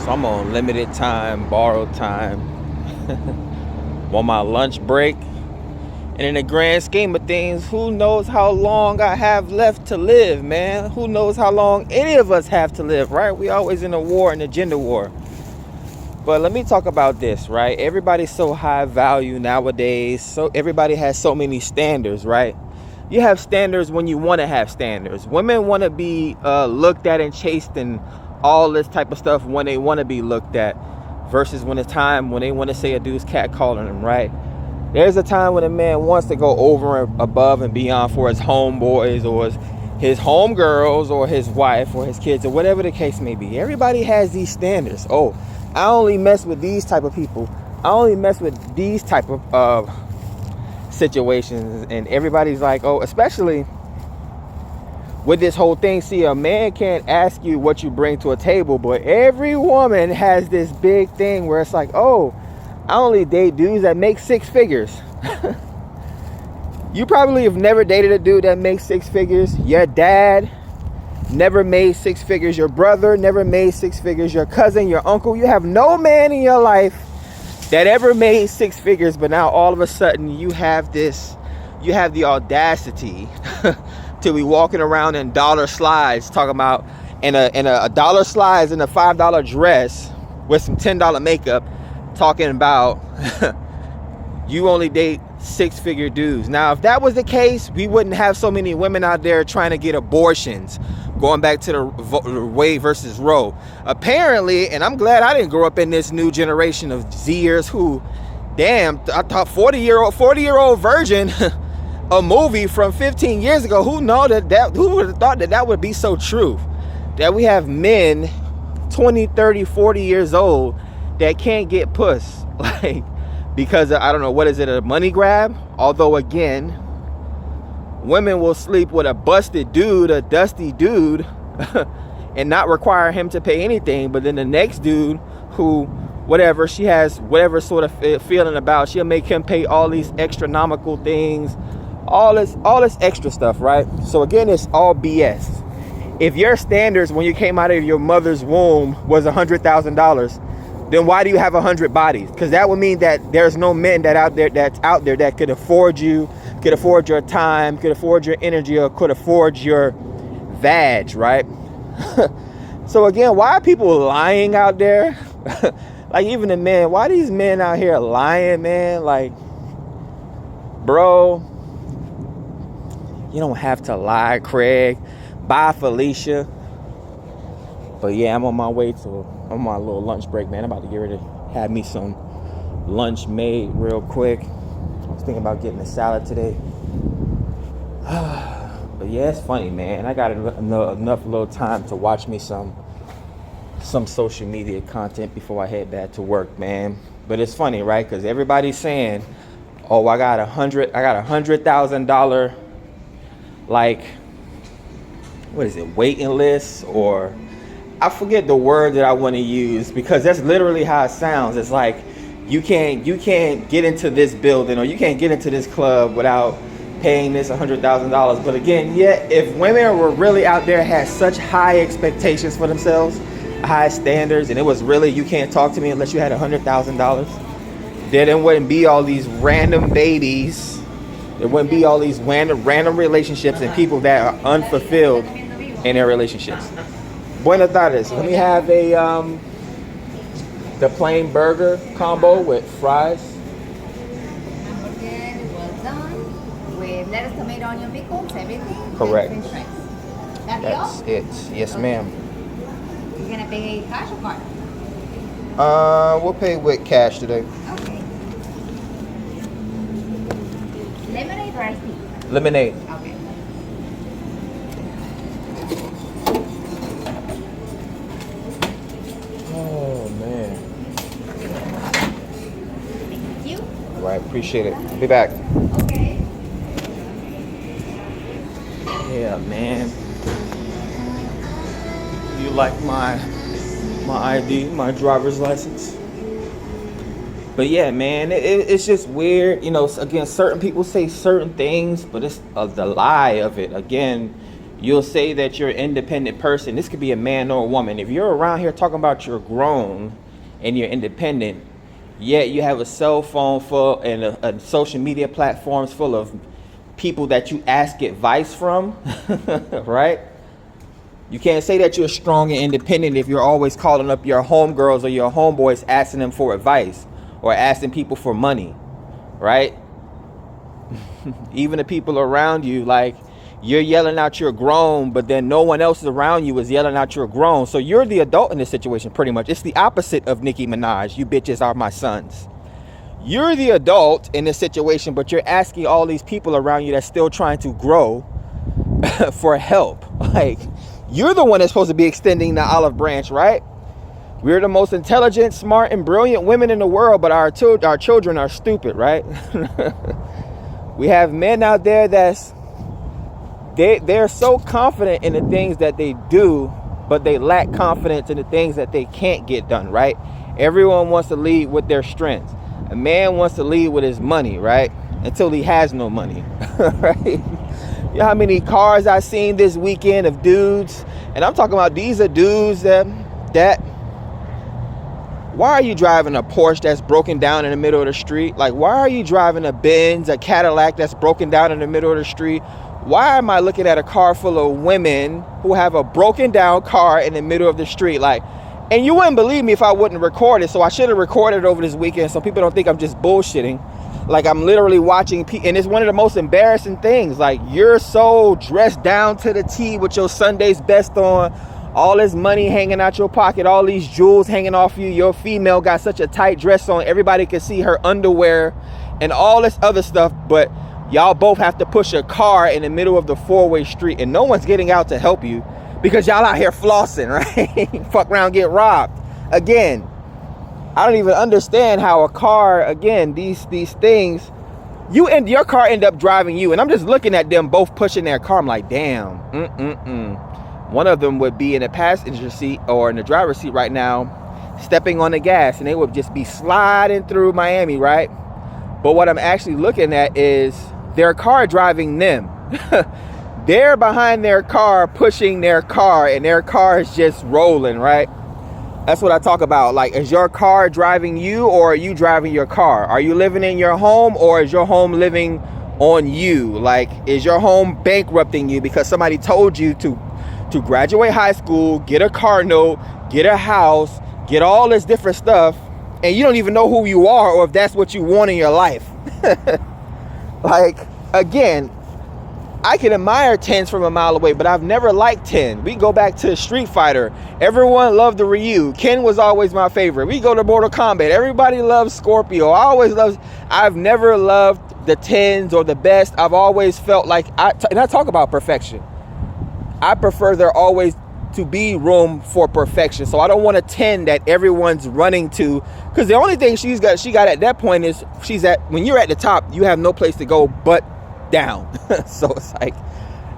So I'm on limited time, borrowed time, on my lunch break. And in the grand scheme of things, who knows how long I have left to live, man? Who knows how long any of us have to live, right? We always in a war, in a gender war. But let me talk about this, right? Everybody's so high value nowadays. So everybody has so many standards, right? You have standards when you want to have standards. Women want to be looked at and chased and all this type of stuff when they want to be looked at, versus when it's time when they want to say a dude's catcalling them, right? There's a time when a man wants to go over and above and beyond for his homeboys or his homegirls or his wife or his kids or whatever the case may be. Everybody has these standards. Oh, I only mess with these type of people. I only mess with these type of situations. And everybody's like, oh, especially with this whole thing. See, a man can't ask you what you bring to a table, but every woman has this big thing where it's like, oh, I only date dudes that make six figures. You probably have never dated a dude that makes six figures. Your dad never made six figures. Your brother never made six figures. Your cousin, your uncle. You have no man in your life that ever made six figures. But now all of a sudden you have the audacity to be walking around in dollar slides, talking about in a dollar slides in a $5 dress with some $10 makeup, talking about you only date six-figure dudes. Now, if that was the case, we wouldn't have so many women out there trying to get abortions, going back to the Wade versus Roe. Apparently, and I'm glad I didn't grow up in this new generation of Zers who, damn, I thought 40-year-old virgin, a movie from 15 years ago. Who would have thought that would be so true? That we have men 20, 30, 40 years old that can't get puss, like, because of, I don't know, what is it, a money grab? Although again, women will sleep with a busted dude, a dusty dude, and not require him to pay anything. But then the next dude who, whatever, she has whatever sort of feeling about, she'll make him pay all these astronomical things, all this extra stuff, right? So again, it's all BS. If your standards when you came out of your mother's womb was $100,000, then why do you have 100 bodies? Because that would mean that there's no men that's out there that could afford you, could afford your time, could afford your energy, or could afford your vag, right? So again, why are people lying out there? Like, even the men, why are these men out here lying, man? Like, bro, you don't have to lie, Craig. Bye, Felicia. But yeah, I'm on my little lunch break, man. I'm about to get ready to have me some lunch made real quick. I was thinking about getting a salad today. But yeah, it's funny, man. I got enough little time to watch me some social media content before I head back to work, man. But it's funny, right? Because everybody's saying, oh, I got $100,000, like, what is it, waiting list, or I forget the word that I want to use, because that's literally how it sounds. It's like you can't get into this building, or you can't get into this club without paying this $100,000. But again, yet if women were really out there, had such high expectations for themselves, high standards, and it was really, you can't talk to me unless you had $100,000, then it wouldn't be all these random babies. There wouldn't be all these random relationships and people that are unfulfilled in their relationships. Buenas tardes. Let me have the plain burger combo with fries. Hamburger, well done. With lettuce, tomato, onion, pickles, everything. Correct. And french fries. That's it. Yes, okay. ma'am. You're gonna pay cash or card? We'll pay with cash today. Okay. Lemonade or iced tea? Lemonade. Okay. Oh man. Thank you. All right, appreciate it. I'll be back. Okay. Yeah, man. You like my ID, my driver's license? But yeah, man, it's just weird. You know, again, certain people say certain things, but it's the lie of it. Again, You'll say that you're an independent person. This could be a man or a woman. If you're around here talking about you're grown and you're independent, yet you have a cell phone full and a social media platforms full of people that you ask advice from, right? You can't say that you're strong and independent if you're always calling up your homegirls or your homeboys asking them for advice or asking people for money, right? Even the people around you, like, you're yelling out you're grown, but then no one else around you is yelling out you're grown. So you're the adult in this situation, pretty much. It's the opposite of Nicki Minaj. You bitches are my sons. You're the adult in this situation, but you're asking all these people around you that's still trying to grow for help. Like, you're the one that's supposed to be extending the olive branch, right? We're the most intelligent, smart, and brilliant women in the world, but our children are stupid, right? We have men out there they're so confident in the things that they do, but they lack confidence in the things that they can't get done, right? Everyone wants to lead with their strengths. A man wants to lead with his money, right? Until he has no money, right? You know how many cars I've seen this weekend of dudes, and I'm talking about these are dudes that why are you driving a Porsche that's broken down in the middle of the street? Like, why are you driving a Benz, a Cadillac that's broken down in the middle of the street? Why am I looking at a car full of women who have a broken down car in the middle of the street? Like, and you wouldn't believe me if I wouldn't record it. So I should have recorded it over this weekend so people don't think I'm just bullshitting. Like, I'm literally watching, and it's one of the most embarrassing things. Like, you're so dressed down to the T with your Sunday's best on, all this money hanging out your pocket, all these jewels hanging off you. Your female got such a tight dress on, everybody can see her underwear and all this other stuff, but y'all both have to push a car in the middle of the four-way street, and no one's getting out to help you because y'all out here flossing, right? Fuck around, get robbed. Again, I don't even understand how a car, again, these things, your car end up driving you, and I'm just looking at them both pushing their car. I'm like, damn, One of them would be in the passenger seat or in the driver's seat right now, stepping on the gas, and they would just be sliding through Miami, right? But what I'm actually looking at is their car driving them. They're behind their car, pushing their car, and their car is just rolling, right? That's what I talk about. Like, is your car driving you, or are you driving your car? Are you living in your home, or is your home living on you? Like, is your home bankrupting you because somebody told you to graduate high school, get a car note, get a house, get all this different stuff, and you don't even know who you are or if that's what you want in your life? Like, again, I can admire 10s from a mile away, but I've never liked 10. We go back to Street Fighter. Everyone loved the Ryu. Ken was always my favorite. We go to Mortal Kombat. Everybody loves Scorpio. I've never loved the 10s or the best. I've always felt like, and I talk about perfection. I prefer there always to be room for perfection. So I don't want a 10 that everyone's running to, because the only thing she got at that point is when you're at the top, you have no place to go but down. So it's like,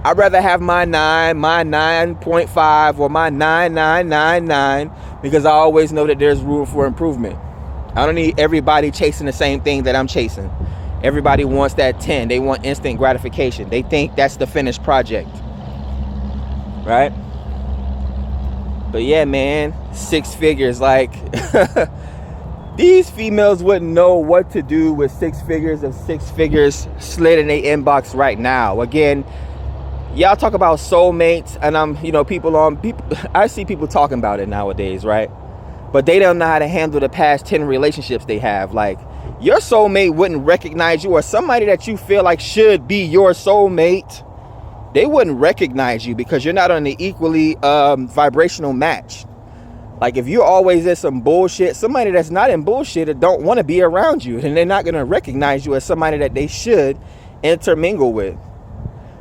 I'd rather have my 9, my 9.5, or my 9999, because I always know that there's room for improvement. I don't need everybody chasing the same thing that I'm chasing. Everybody wants that 10. They want instant gratification. They think that's the finished project, right? But yeah, man, 6 figures. Like, these females wouldn't know what to do with 6 figures if 6 figures slid in their inbox right now. Again, y'all talk about soulmates, and I see people talking about it nowadays, right? But they don't know how to handle the past 10 relationships they have. Like, your soulmate wouldn't recognize you, or somebody that you feel like should be your soulmate, they wouldn't recognize you because you're not on the equally vibrational match. Like, if you're always in some bullshit, somebody that's not in bullshit or don't want to be around you, and they're not going to recognize you as somebody that they should intermingle with.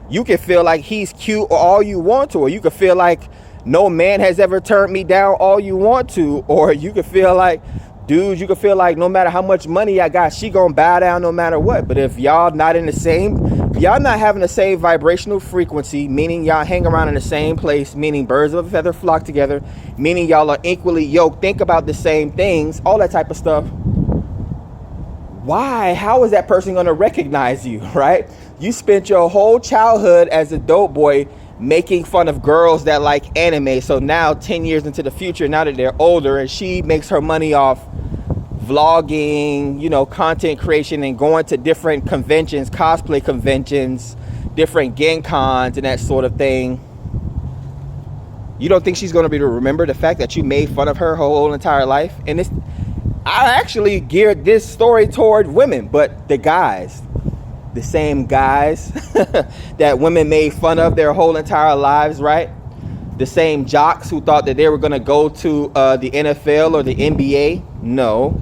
You can feel like he's cute or all you want to, or you can feel like no man has ever turned me down all you want to, or you can feel like, dude, you can feel like no matter how much money I got, she gonna bow down no matter what. But if y'all not having the same vibrational frequency, meaning y'all hang around in the same place, meaning birds of a feather flock together, meaning y'all are equally yoked, think about the same things, all that type of stuff. Why? How is that person going to recognize you, right? You spent your whole childhood as a dope boy making fun of girls that like anime. So now 10 years into the future, now that they're older, and she makes her money off vlogging, you know, content creation, and going to different conventions, cosplay conventions, different gen cons and that sort of thing. You don't think she's going to be able to remember the fact that you made fun of her whole entire life? And this, I actually geared this story toward women, but the guys, the same guys that women made fun of their whole entire lives, right? The same jocks who thought that they were going to go to the NFL or the NBA. No.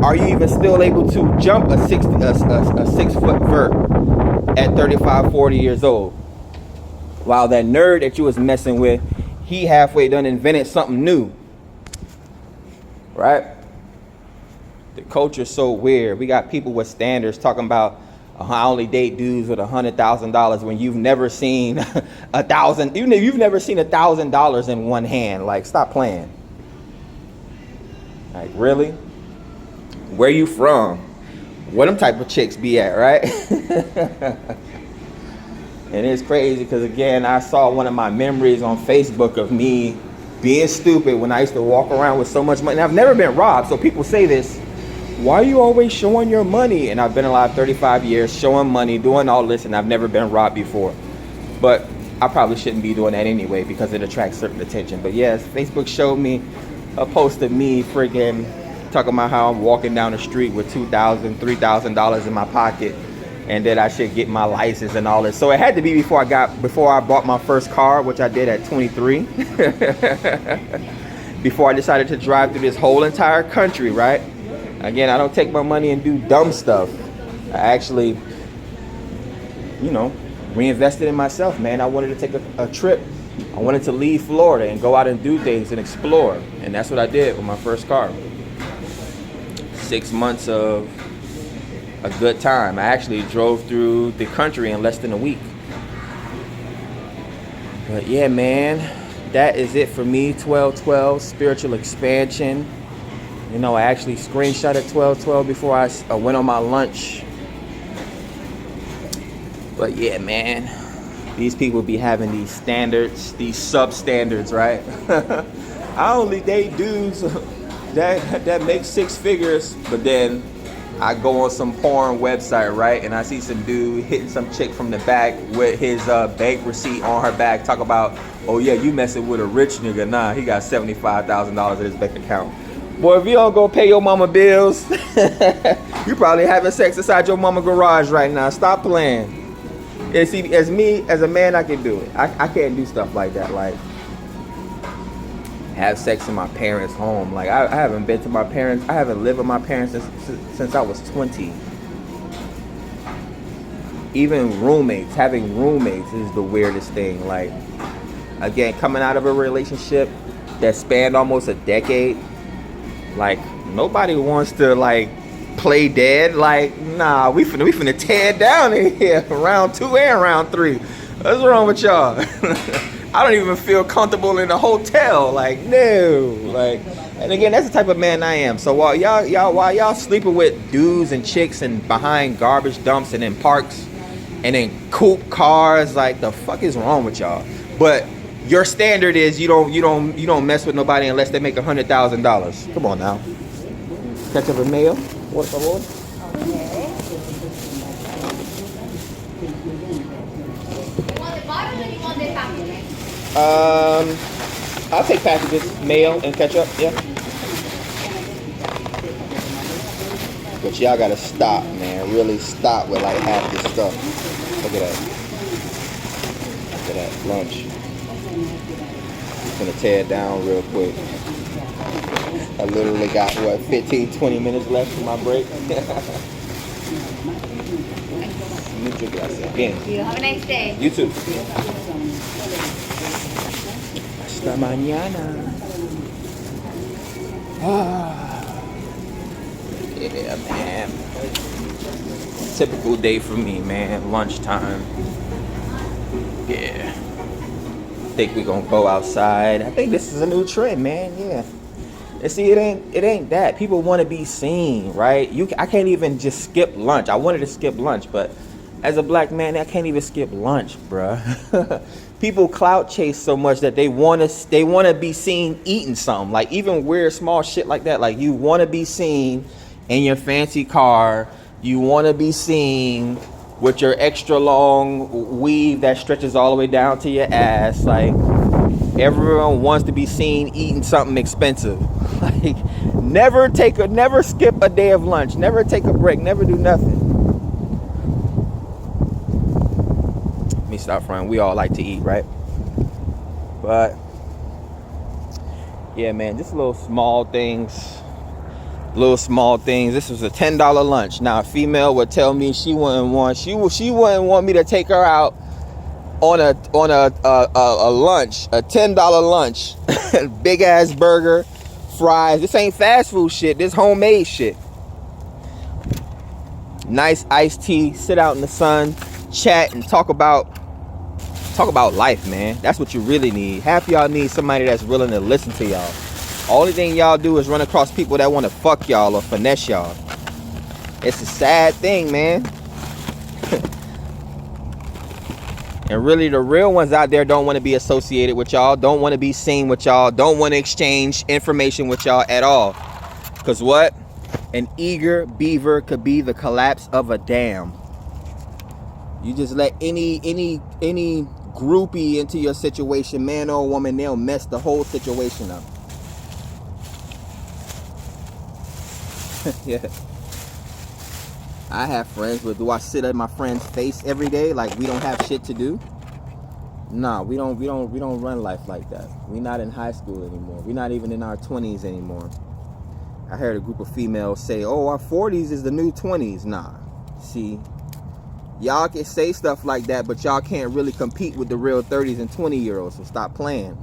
Are you even still able to jump a 6-foot vert at 35, 40 years old? While that nerd that you was messing with, he halfway done invented something new. Right? The culture's so weird. We got people with standards talking about I only date dudes with $100,000 when you've never seen $1,000, even if you've never seen $1,000 in one hand. Like, stop playing. Like, really? Where you from? Where them type of chicks be at, right? And it's crazy because, again, I saw one of my memories on Facebook of me being stupid when I used to walk around with so much money. And I've never been robbed, so people say this. Why are you always showing your money? And I've been alive 35 years, showing money, doing all this, and I've never been robbed before. But I probably shouldn't be doing that anyway because it attracts certain attention. But yes, Facebook showed me a post of me friggin' talking about how I'm walking down the street with $2,000, $3,000 in my pocket, and that I should get my license and all this. So it had to be before I bought my first car, which I did at 23. Before I decided to drive through this whole entire country, right? Again, I don't take my money and do dumb stuff. I actually, you know, reinvested in myself, man. I wanted to take a trip. I wanted to leave Florida and go out and do things and explore. And that's what I did with my first car. 6 months of a good time. I actually drove through the country in less than a week. But yeah, man, that is it for me. 12/12, spiritual expansion. You know, I actually screenshotted 12/12 before I went on my lunch. But yeah, man, these people be having these standards, these sub-standards, right? I only date dudes that make 6 figures, but then I go on some porn website, right? And I see some dude hitting some chick from the back with his bank receipt on her back, talk about, oh yeah, you messing with a rich nigga. Nah, he got $75,000 in his bank account. Boy, if you don't go pay your mama bills, you probably having sex inside your mama garage right now. Stop playing. And see, as a man, I can do it. I can't do stuff like that. Like, have sex in my parents' home. Like, I haven't been to my parents. I haven't lived with my parents since I was 20. Even having roommates is the weirdest thing. Like, again, coming out of a relationship that spanned almost a decade. Like, nobody wants to, like, play dead. Like, nah, we finna tear down in here. Round 2 and round 3. What's wrong with y'all? I don't even feel comfortable in a hotel. Like, no. Like, and again, that's the type of man I am. So while y'all sleeping with dudes and chicks and behind garbage dumps and in parks and in coupe cars, like, the fuck is wrong with y'all? But your standard is you don't mess with nobody unless they make $100,000. Come on now. Ketchup and mayo. Por favor. Okay. You want the bottle or you want the package? I'll take packages, mayo and ketchup. Yeah. But y'all gotta stop, man. Really stop with like half this stuff. Look at that. Look at that lunch. Gonna tear it down real quick. I literally got 15-20 minutes left for my break. Mucho gracias. Bien. You have a nice day. You too. Hasta mañana. Yeah, man. Typical day for me, man. Lunchtime. Yeah. Think we're gonna go outside. I think this is a new trend, man. Yeah. And see, it ain't that. People want to be seen, right? I can't even just skip lunch. I wanted to skip lunch, but As a black man, I can't even skip lunch, bruh. People clout chase so much that they wanna be seen eating something. Like even weird small shit like that. Like you wanna be seen in your fancy car. You wanna be seen with your extra long weave that stretches all the way down to your ass. Like everyone wants to be seen eating something expensive. Like never skip a day of lunch. Never take a break. Never do nothing. Stop front. We all like to eat, right? But yeah, man, just little small things. This was a $10 lunch. Now a female would tell me she wouldn't want me to take her out on a lunch, a $10 lunch, big ass burger, fries. This ain't fast food shit. This homemade shit. Nice iced tea. Sit out in the sun, chat, and talk about life, man. That's what you really need. Half y'all need somebody that's willing to listen to y'all. Only thing y'all do is run across people that want to fuck y'all or finesse y'all. It's a sad thing, man. And really, the real ones out there don't want to be associated with y'all, don't want to be seen with y'all, don't want to exchange information with y'all at all. Because what? An eager beaver could be the collapse of a dam. You just let any groupie into your situation, man or woman, they'll mess the whole situation up. Yeah. I have friends, but do I sit at my friend's face every day like we don't have shit to do? Nah, we don't run life like that. We're not in high school anymore. We're not even in our 20s anymore. I heard a group of females say, "Oh, our 40s is the new 20s." Nah. See, y'all can say stuff like that, but y'all can't really compete with the real 30s and 20-year-olds, so stop playing.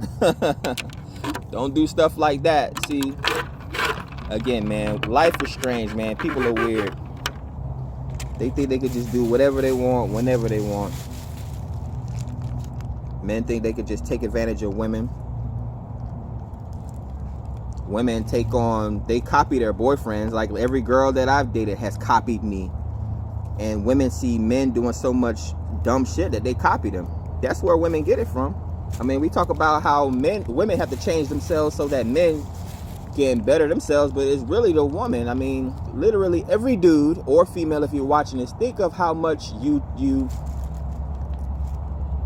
Don't do stuff like that. See, again, man, life is strange, man. People are weird. They think they could just do whatever they want, whenever they want. Men think they could just take advantage of women. Women they copy their boyfriends. Like every girl that I've dated has copied me. And women see men doing so much dumb shit that they copy them. That's where women get it from. I mean, we talk about how women have to change themselves so that men can better themselves, but it's really the woman. I mean, literally every dude or female, if you're watching this, think of how much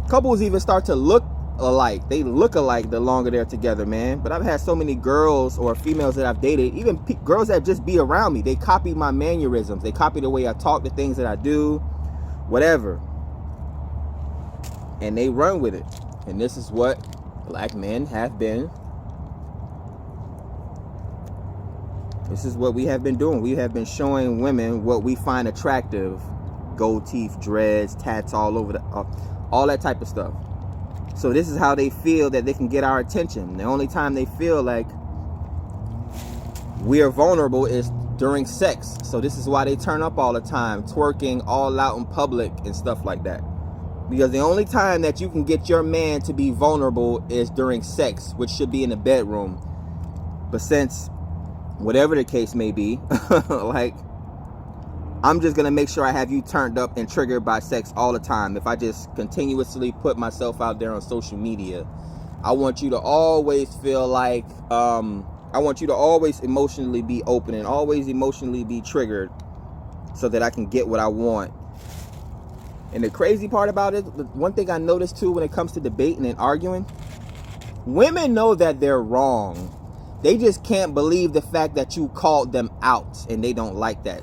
couples even start to look alike. They look alike the longer they're together, man. But I've had so many girls or females that I've dated, even girls that just be around me, they copy my mannerisms, they copy the way I talk, the things that I do, whatever, and they run with it. And this is what black men have been. This is what we have been doing. We have been showing women what we find attractive: gold teeth, dreads, tats all over all that type of stuff. So this is how they feel that they can get our attention. The only time they feel like we are vulnerable is during sex. So this is why they turn up all the time, twerking all out in public and stuff like that. Because the only time that you can get your man to be vulnerable is during sex, which should be in the bedroom. But since whatever the case may be, like, I'm just gonna make sure I have you turned up and triggered by sex all the time. If I just continuously put myself out there on social media, I want you to always feel like I want you to always emotionally be open and always emotionally be triggered so that I can get what I want. And the crazy part about it, one thing I noticed too when it comes to debating and arguing, women know that they're wrong. They just can't believe the fact that you called them out, and they don't like that.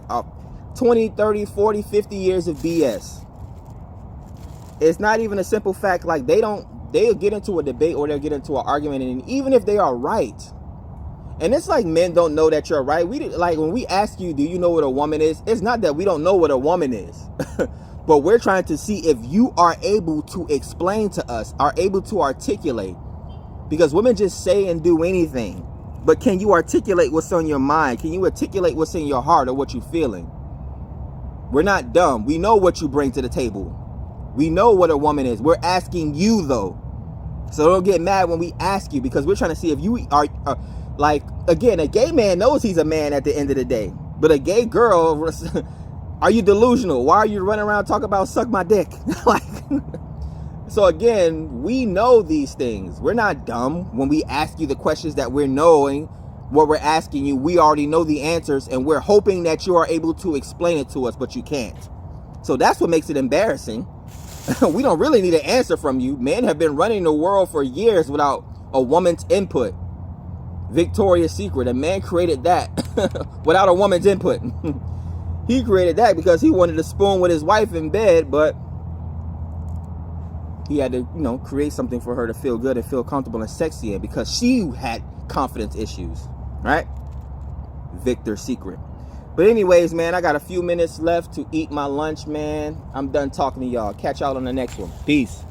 20, 30, 40, 50 years of BS. It's not even a simple fact. Like they'll get into a debate or they'll get into an argument, and even if they are right, and it's like men don't know that you're right. Like when we ask you, do you know what a woman is? It's not that we don't know what a woman is. But we're trying to see if you are able to explain to us, are able to articulate. Because women just say and do anything. But can you articulate what's on your mind? Can you articulate what's in your heart or what you're feeling? We're not dumb. We know what you bring to the table. We know what a woman is. We're asking you, though. So don't get mad when we ask you, because we're trying to see if you are like, again, a gay man knows he's a man at the end of the day. But a gay girl, Are you delusional? Why are you running around talking about suck my dick? Like, so again, we know these things. We're not dumb. When we ask you the questions that we're knowing, what we're asking you, we already know the answers, and we're hoping that you are able to explain it to us, but you can't. So that's what makes it embarrassing. We don't really need an answer from you. Men have been running the world for years without a woman's input. Victoria's Secret, a man created that without a woman's input. He created that because he wanted to spoon with his wife in bed, but he had to, you know, create something for her to feel good and feel comfortable and sexy in, because she had confidence issues, right? Victor's Secret. But anyways, man, I got a few minutes left to eat my lunch, man. I'm done talking to y'all. Catch y'all on the next one. Peace.